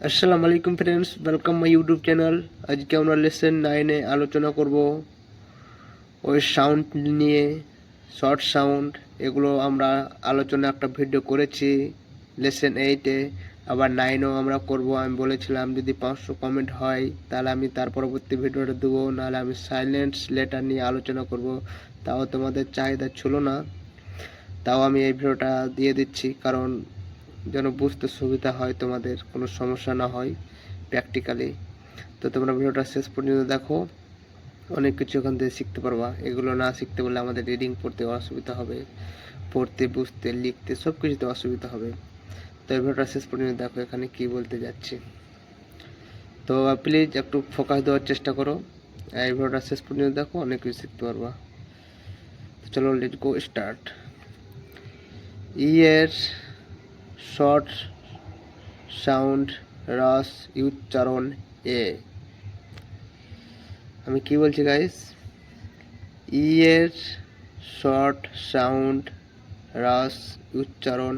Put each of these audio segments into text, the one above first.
আসসালামু আলাইকুম friends, welcome my YouTube channel. আজকে আমরা লেসন 9-এ আলোচনা করব ওই সাউন্ড নিয়ে, শর্ট সাউন্ড। এগুলো আমরা আলোচনা একটা ভিডিও করেছি লেসন 8-এ, আবার 9-এও আমরা করব। আমি বলেছিলাম যদি 500 কমেন্ট হয় তাহলে আমি তার পরবর্তী ভিডিওটা দেবো, নাহলে আমি সাইলেন্স লেটার নিয়ে আলোচনা করব। তাও তোমাদের চাহিদা ছিল না, তাও আমি এই ভিডিওটা দিয়ে দিচ্ছি, কারণ যেন বুঝতে সুবিধা হয়, তোমাদের কোনো সমস্যা না হয় প্র্যাকটিক্যালি। তো তোমরা ভিডিওটা শেষ পর্যন্ত দেখো, অনেক কিছু এখান থেকে শিখতে পারবা। এগুলো না শিখতে পারলে আমাদের রিডিং পড়তে অসুবিধা হবে, পড়তে, বুঝতে, লিখতে সব কিছুতে অসুবিধা হবে। তো এই ভিডিওটা শেষ পর্যন্ত দেখো, এখানে কি বলতে যাচ্ছি। তো প্লিজ একটু ফোকাস দেওয়ার চেষ্টা করো, এই ভিডিওটা শেষ পর্যন্ত দেখো, অনেক কিছু শিখতে পারবা। তো চলো, লেটস গো স্টার্ট। ইয়ের শর্ট সাউন্ড রস উচ্চারণ এ। আমি কি বলছি গাইস? ই এর শর্ট সাউন্ড রস উচ্চারণ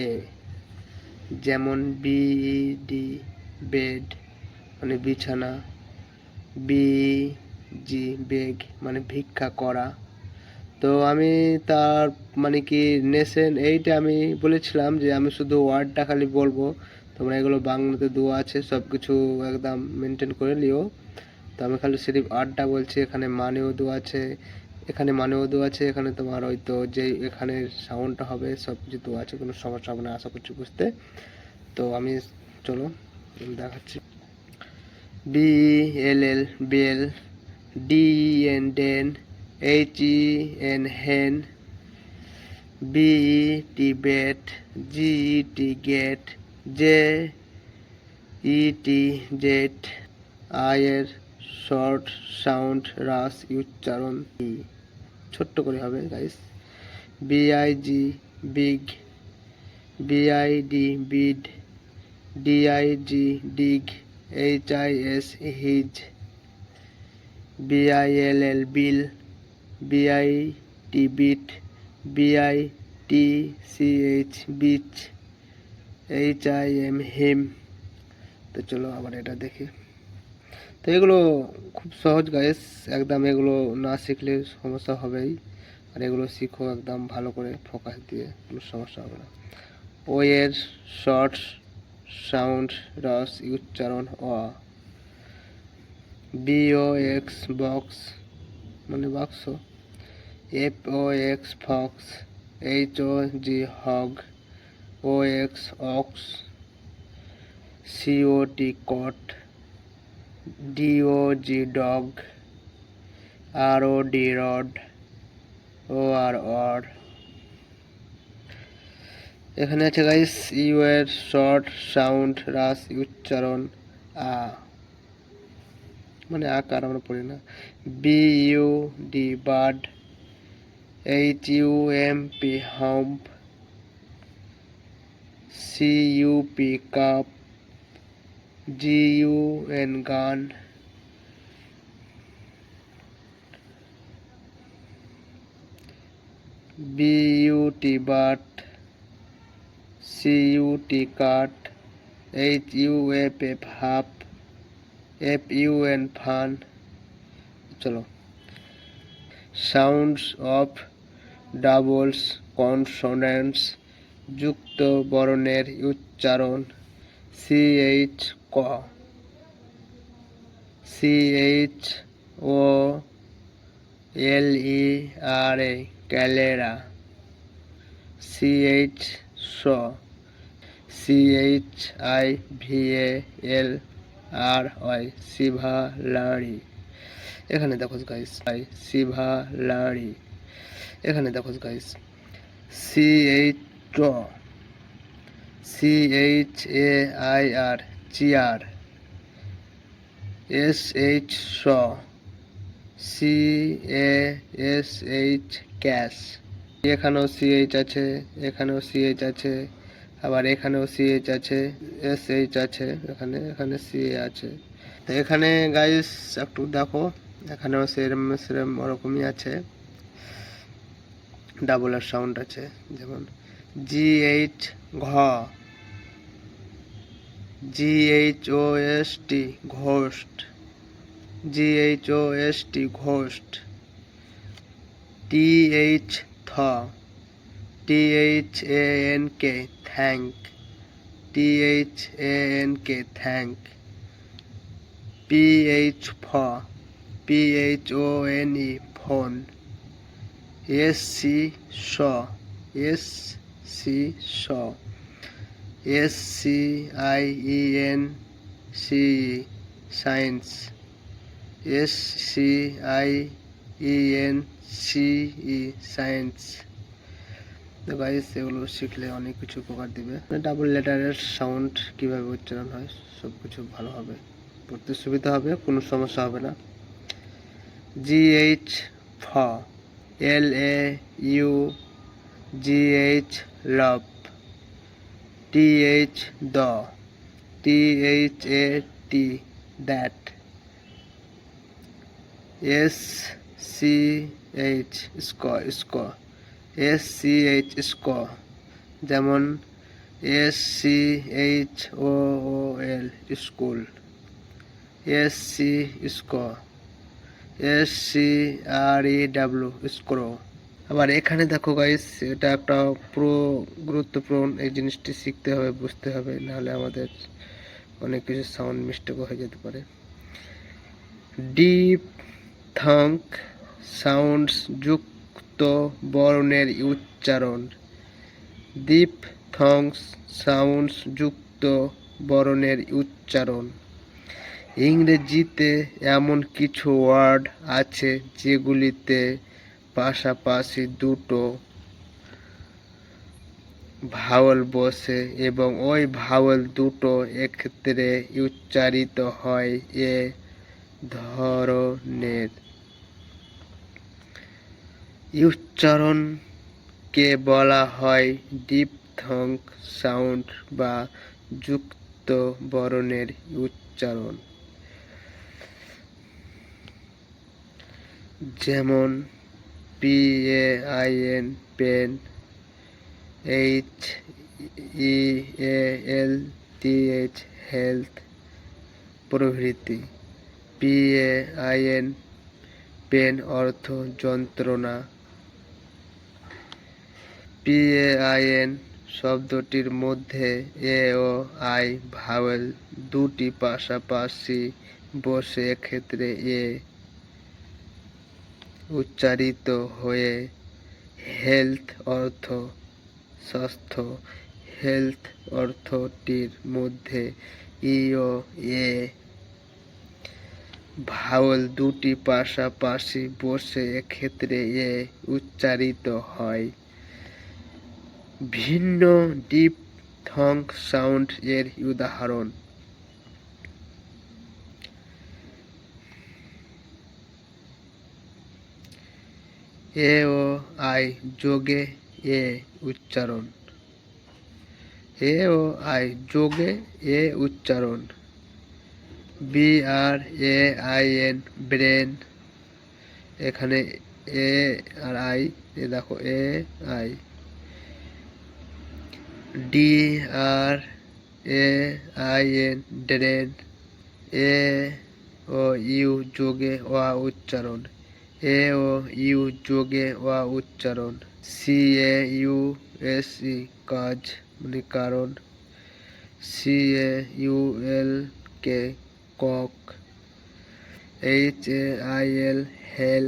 এ। যেমন বি ডি বেড মানে বিছানা, বি জি বেগ মানে ভিক্ষা করা। তো আমি তার মানে কি নেশন এইটা আমি বলেছিলাম যে আমি শুধু ওয়ার্ডটা খালি বলবো, তোমরা এগুলো বাংলাতে দেওয়া আছে, সব কিছু একদম মেনটেন করে নিও। তো আমি খালি সিরিফ ওয়ার্ডটা বলছি, এখানে মানেও দেওয়া আছে, এখানে মানেও দেওয়া আছে, এখানে তোমার হয়তো যে এখানে সাউন্ডটা হবে সব কিছু দেওয়া আছে, কোনো সমস্যা হবে না আশা করছি বুঝতে। তো আমি চলো দেখাচ্ছি। B L L bell, D N den, H E N hen, B E T bet, G E T get, J E T jet. আয়ের শর্ট সাউন্ড রাস উচ্চারণ ই, ছোট্ট করে হবে guys. B I G big, B I D bid, D I G dig, H I S his, B I L L bill, B I T bit, B I T C H bitch, H I M him. তো চলো আবার এটা দেখি। তো এগুলো খুব সহজ গাইস, একদম এগুলো না শিখলে সমস্যা হবেই, আর এগুলো শিখো একদম ভালো করে ফোকাস দিয়ে, কোনো সমস্যা হবে না। ও এর শর্ট সাউন্ড রস উচ্চারণ অ। বি ও এক্স বক্স মানে বাক্স, F O X fox, H O G hog, O X ox, C O T cot, D O G dog, R O D rod, O R or. এখানে আছে guys U এর short sound রাস উচ্চারণ আ, মানে আকার আমরা পড়ি না। B U D bud, H U M P hump, C U P cup, G U N gun, B U T but, C U T cut, H U F F huff, F U N fun. চলো, sounds of doubles consonants, যুক্ত বর্ণের উচ্চারণ। C H ক, C H O L E R A cholera, C H স, C H I V A L R Y chivalry. এখানে দেখো guys chivalry. এখানে দেখো গাইস সি এইচ ট, C H A I R chair, S H স, C A S H cash. এখানেও C H আছে, এখানেও সি এইচ আছে, আবার এখানেও সি এইচ আছে, এস এইচ আছে, এখানে এখানে সি আছে। তো এখানে গাইস একটু দেখো, এখানেও সেরম সেরম ওরকমই আছে, ডাবল আর সাউন্ড আছে। যেমন জি এইচ ঘ, GHOST ghost, GHOST ghost. TH থ, THANK thank, THANK thank. PH ফ, PHONE ফোন। SC শ, SC শ। SCIENCE science, SCIENCE science. তো গাইস এগুলো শিখলে অনেক কিছু উপকার দিবে। ডাবল লেটারের সাউন্ড কিভাবে উচ্চারণ হয় সব কিছু ভালো হবে, পড়তে সুবিধা হবে, কোনো সমস্যা হবে না। GH ফ, LAUGH love. TH the, THAT that. SCH স্ক, স্ক। SCH স্ক, যেমন SCHOOL স্কুল। SC স্ক, SCREW স্ক্রো। আবার এখানে দেখো গাইস, এটা একটা পুরো গুরুত্বপূর্ণ, এই জিনিসটি শিখতে হবে, বুঝতে হবে, নাহলে আমাদের অনেক কিছু সাউন্ড মিস্টেক হয়ে যেতে পারে। ডিপ থঙ্ক সাউন্ডস যুক্ত বর্ণের উচ্চারণ। ডিপ থংস সাউন্ডস যুক্ত বর্ণের উচ্চারণ। ইংরেজিতে এমন কিছু ওয়ার্ড আছে যেগুলিতে পাশাপাশি দুটো ভাওয়াল বসে এবং ওই ভাওয়াল দুটো একত্রে উচ্চারিত হয় এ ধরনের উচ্চারণকে বলা হয় ডিপথঙ্ক সাউন্ড বা যুক্ত বর্ণের উচ্চারণ। যেমন PAIN পেন, HEALTH হেলথ প্রভৃতি। PAIN পেন অর্থ যন্ত্রণা। PAIN শব্দটির মধ্যে এ ও আই ভাওয়েল দুটি পাশাপাশি বসে এক্ষেত্রে এ উচ্চারিত হয়ে হেলথ অর্থ স্বাস্থ্য। হেলথ অর্থটির মধ্যে ই ও এ ভাওয়েল দুটি পাশাপাশি বসে এক্ষেত্রে এ উচ্চারিত হয়। ভিন্ন ডিপথঙ্ক সাউন্ড এর উদাহরণ: এ ও আই যোগে এ উচ্চারণ। এ ও আই যোগে এ উচ্চারণ। BRAIN ব্রেন, এখানে এ আর আই, এ দেখো A I. DRAIN drain, A O U যোগে অ উচ্চারণ। এ ও ইউ যোগে অ উচ্চারণ। CAUSE কাজ মানে কারণ। CAULK কক। HAIL hail.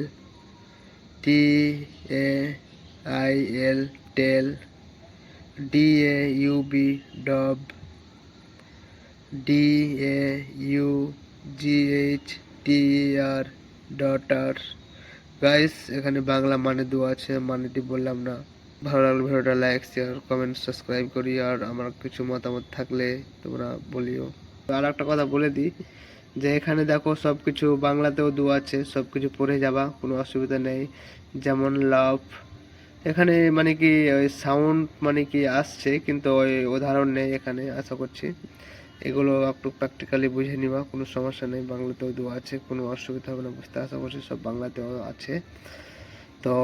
TAIL tail. DAUB daub. DAUGHTER daughter. Guys এখানে বাংলা মানে দেওয়া আছে, মানেটি বললাম না। ভালো লাগলে ভিডিওটা লাইক, শেয়ার, কমেন্ট, সাবস্ক্রাইব করি। আর আমার কিছু মতামত থাকলে তোমরা বলিও। আর একটা কথা বলে দিই যে এখানে দেখো সব কিছু বাংলাতেও দেওয়া আছে, সব কিছু পড়ে যাবা, কোনো অসুবিধা নেই। যেমন লাভ, এখানে মানে কি ওই সাউন্ড মানে কি আসছে, কিন্তু ওই উদাহরণ নেই এখানে। আশা করছি এগুলো একটু প্র্যাকটিক্যালি বুঝে নিবা, কোনো সমস্যা নেই। বাংলাতেও দেওয়া আছে, কোনো অসুবিধা হবে না বুঝতে। আশা করছি সব বাংলাতেও আছে। তো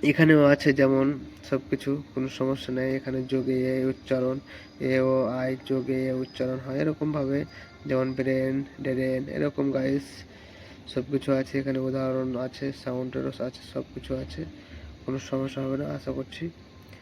এখানেও আছে যেমন সব কিছু, কোনো সমস্যা নেই। এখানে যোগে এ উচ্চারণ, এ ও আই যোগে এ উচ্চারণ হয় এরকমভাবে, যেমন ব্রেন, ডেরেন, এরকম গাইস সব কিছু আছে। এখানে উদাহরণ আছে, সাউন্ডেরও আছে, সব কিছু আছে। কোনো সমস্যা হবে না আশা করছি।